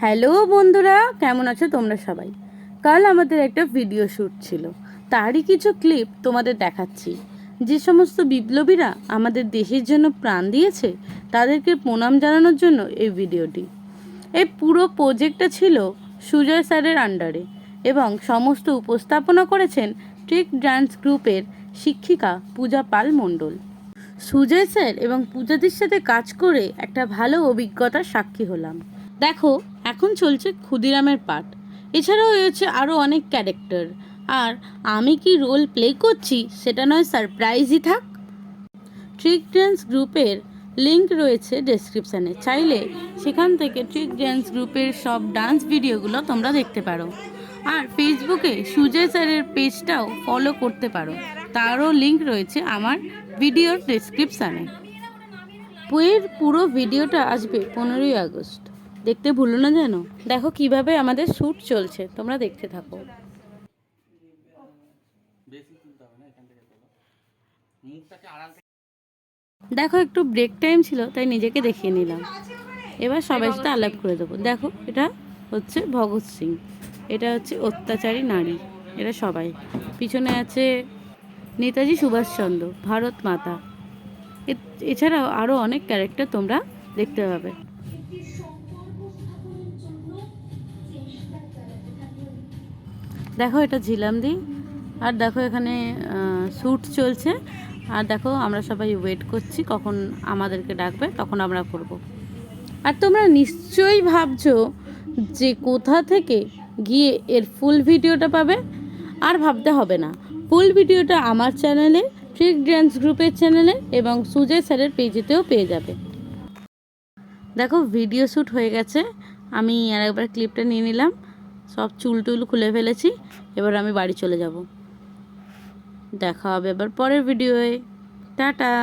Hello বন্ধুরা, কেমন আছো তোমরা সবাই? কাল আমাদের একটা ভিডিও শ্যুট ছিল, তারই কিছু ক্লিপ তোমাদের দেখাচ্ছি। যে সমস্ত বিপ্লবীরা আমাদের দেশের জন্য প্রাণ দিয়েছে তাদেরকে প্রণাম জানানোর জন্য এই ভিডিওটি। এই পুরো প্রজেক্টটা ছিল সুজয় স্যারের আন্ডারে এবং সমস্ত উপস্থাপনা করেছেন ট্রিক ডান্স গ্রুপের শিক্ষিকা পূজা পাল মণ্ডল। সুজয় স্যার এবং পূজাদির সাথে কাজ করে একটা ভালো অভিজ্ঞতার সাক্ষী হলাম। দেখো, এখন চলছে ক্ষুদিরামের পাঠ, এছাড়াও রয়েছে আরও অনেক ক্যারেক্টার। আর আমি কি রোল প্লে করছি সেটা নয় সারপ্রাইজই থাক। ট্রিক ড্যান্স গ্রুপের লিঙ্ক রয়েছে ডেসক্রিপশানে, চাইলে সেখান থেকে ট্রিক ড্যান্স গ্রুপের সব ডান্স ভিডিওগুলো তোমরা দেখতে পারো। আর ফেসবুকে সুজয় স্যারের পেজটাও ফলো করতে পারো, তারও লিঙ্ক রয়েছে আমার ভিডিওর ডেসক্রিপশানে। বইয়ের পুরো ভিডিওটা আসবে 15ই আগস্ট, দেখতে ভুলো না যেন। দেখো কিভাবে আমাদের শ্যুট চলছে, তোমরা দেখতে থাকো। দেখো, একটু ব্রেক টাইম ছিল তাই নিজেকে দেখিয়ে নিলাম। এবার সবাই সাথে আলাপ করে দেবো। দেখো, এটা হচ্ছে ভগৎ সিং, এটা হচ্ছে অত্যাচারী নারী, এরা সবাই। পিছনে আছে নেতাজি সুভাষচন্দ্র, ভারত মাতা। এছাড়াও আরও অনেক ক্যারেক্টার তোমরা দেখতে পাবে। দেখো, এটা ঝিলামদি। আর দেখো, এখানে শ্যুট চলছে। আর দেখো, আমরা সবাই ওয়েট করছি কখন আমাদেরকে ডাকবে, তখন আমরা করব। আর তোমরা নিশ্চয়ই ভাবছো যে কোথা থেকে গিয়ে এর ফুল ভিডিওটা পাবে। আর ভাবতে হবে না, ফুল ভিডিওটা আমার চ্যানেলে, ট্রিক ড্যান্স গ্রুপের চ্যানেলে এবং সুজয় স্যারের পেজেতেও পেয়ে যাবে। দেখো, ভিডিও শ্যুট হয়ে গেছে। আমি আর একবার ক্লিপটা নিয়ে নিলাম, সব চুল টুল খুলে ফেলেছি। এবার আমি বাড়ি চলে যাব। দেখা হবে এবার পরের ভিডিওয়ে। টাটা।